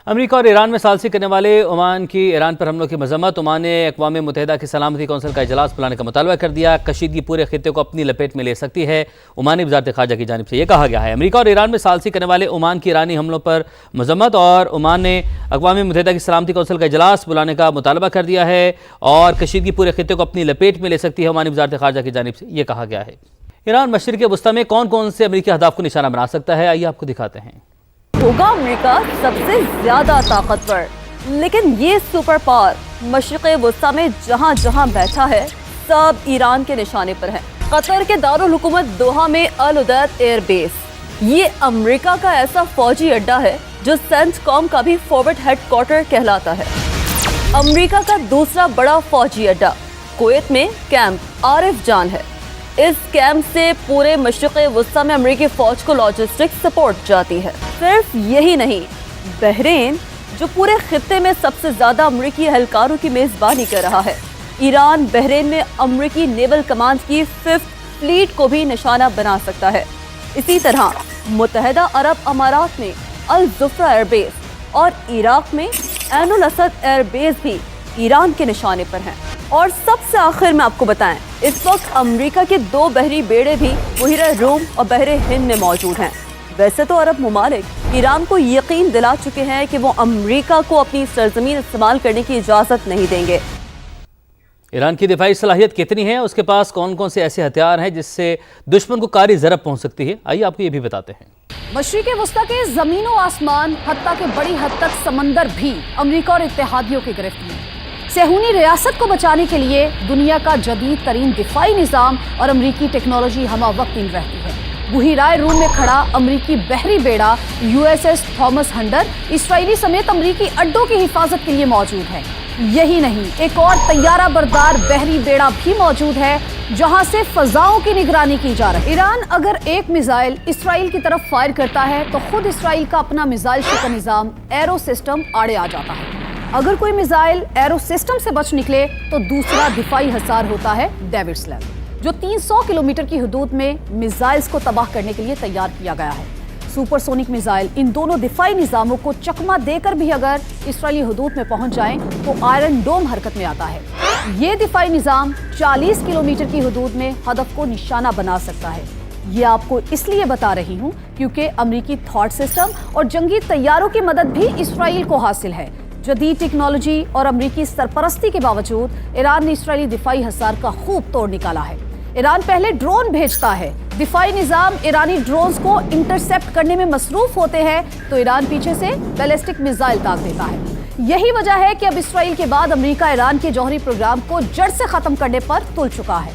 امریکہ اور ایران میں ثالثی کرنے والے عمان کی ایران پر حملوں کی مذمت۔ عمان نے اقوام متحدہ کی سلامتی کونسل کا اجلاس بلانے کا مطالبہ کر دیا۔ کشیدگی پورے خطے کو اپنی لپیٹ میں لے سکتی ہے۔ عمانی وزارت خارجہ کی جانب سے یہ کہا گیا ہے۔ امریکہ اور ایران میں ثالثی کرنے والے عمان کی ایرانی حملوں پر مذمت، اور عمان نے اقوام متحدہ کی سلامتی کونسل کا اجلاس بلانے کا مطالبہ کر دیا ہے، اور کشیدگی پورے خطے کو اپنی لپیٹ میں لے سکتی ہے۔ عمانی وزارت خارجہ کی جانب سے یہ کہا گیا ہے۔ ایران مشرق وسطیٰ میں کون کون سے امریکی اہداف کو نشانہ بنا سکتا ہے، آئیے آپ کو دکھاتے ہیں۔ ہوگا امریکہ سب سے زیادہ طاقتور، لیکن یہ سپر پاور مشرق وسطیٰ میں جہاں جہاں بیٹھا ہے سب ایران کے نشانے پر ہے۔ قطر کے دارالحکومت دوحہ میں العدید ایئر بیس، یہ امریکہ کا ایسا فوجی اڈہ ہے جو سینٹ کام کا بھی فارورڈ ہیڈ کوارٹر کہلاتا ہے۔ امریکہ کا دوسرا بڑا فوجی اڈہ کویت میں کیمپ عارف جان ہے۔ اس کیمپ سے پورے مشرق وسطیٰ میں امریکی فوج کو لاجسٹک سپورٹ جاتی ہے۔ صرف یہی نہیں، بحرین جو پورے خطے میں سب سے زیادہ امریکی اہلکاروں کی میزبانی کر رہا ہے، ایران بحرین میں امریکی نیول کمانڈ کی 5th فلیٹ کو بھی نشانہ بنا سکتا ہے۔ اسی طرح متحدہ عرب امارات میں الزفرہ ایئر بیس اور عراق میں عین الاسد ایئر بیس بھی ایران کے نشانے پر ہیں۔ اور سب سے آخر میں آپ کو بتائیں، اس وقت امریکہ کے 2 بحری بیڑے بھی بحیرہ روم اور بحر ہند میں موجود ہیں۔ ویسے تو عرب ممالک ایران کو یقین دلا چکے ہیں کہ وہ امریکہ کو اپنی سرزمین استعمال کرنے کی اجازت نہیں دیں گے۔ ایران کی دفاعی صلاحیت کتنی ہے، اس کے پاس کون کون سے ایسے ہتھیار ہیں جس سے دشمن کو کاری ضرب پہنچ سکتی ہے، آئیے آپ کو یہ بھی بتاتے ہیں۔ مشرق وسطیٰ کے زمین و آسمان، حتیٰ کہ بڑی حد تک سمندر بھی امریکہ اور اتحادیوں کی گرفت میں۔ صہیونی ریاست کو بچانے کے لیے دنیا کا جدید ترین دفاعی نظام اور امریکی ٹیکنالوجی ہمہ وقت ان رہتی ہے۔ بحیرہ روم میں کھڑا امریکی بحری بیڑا USS تھامس ہنڈر اسرائیلی سمیت امریکی اڈوں کی حفاظت کے لیے موجود ہے۔ یہی نہیں، ایک اور طیارہ بردار بحری بیڑا بھی موجود ہے جہاں سے فضاؤں کی نگرانی کی جا رہی ہے۔ ایران اگر ایک میزائل اسرائیل کی طرف فائر کرتا ہے تو خود اسرائیل کا اپنا میزائل شکن نظام ایرو سسٹم آڑے آ جاتا ہے۔ اگر کوئی میزائل ایرو سسٹم سے بچ نکلے تو دوسرا دفاعی حصار ہوتا ہے ڈیوڈ سلیل، جو 300 کلومیٹر کی حدود میں میزائلز کو تباہ کرنے کے لیے تیار کیا گیا ہے۔ سپر سونک میزائل ان دونوں دفاعی نظاموں کو چکما دے کر بھی اگر اسرائیلی حدود میں پہنچ جائیں تو آئرن ڈوم حرکت میں آتا ہے۔ یہ دفاعی نظام 40 کلومیٹر کی حدود میں ہدف کو نشانہ بنا سکتا ہے۔ یہ آپ کو اس لیے بتا رہی ہوں کیونکہ امریکی تھاٹ سسٹم اور جنگی طیاروں کی مدد بھی اسرائیل کو حاصل ہے۔ جدید ٹیکنالوجی اور امریکی سرپرستی کے باوجود ایران نے اسرائیلی دفاعی حصار کا خوب توڑ نکالا ہے۔ ایران پہلے ڈرون بھیجتا ہے، دفاعی نظام ایرانی ڈرونز کو انٹرسیپٹ کرنے میں مصروف ہوتے ہیں تو ایران پیچھے سے بیلسٹک میزائل داغ دیتا ہے۔ یہی وجہ ہے کہ اب اسرائیل کے بعد امریکہ ایران کے جوہری پروگرام کو جڑ سے ختم کرنے پر تل چکا ہے۔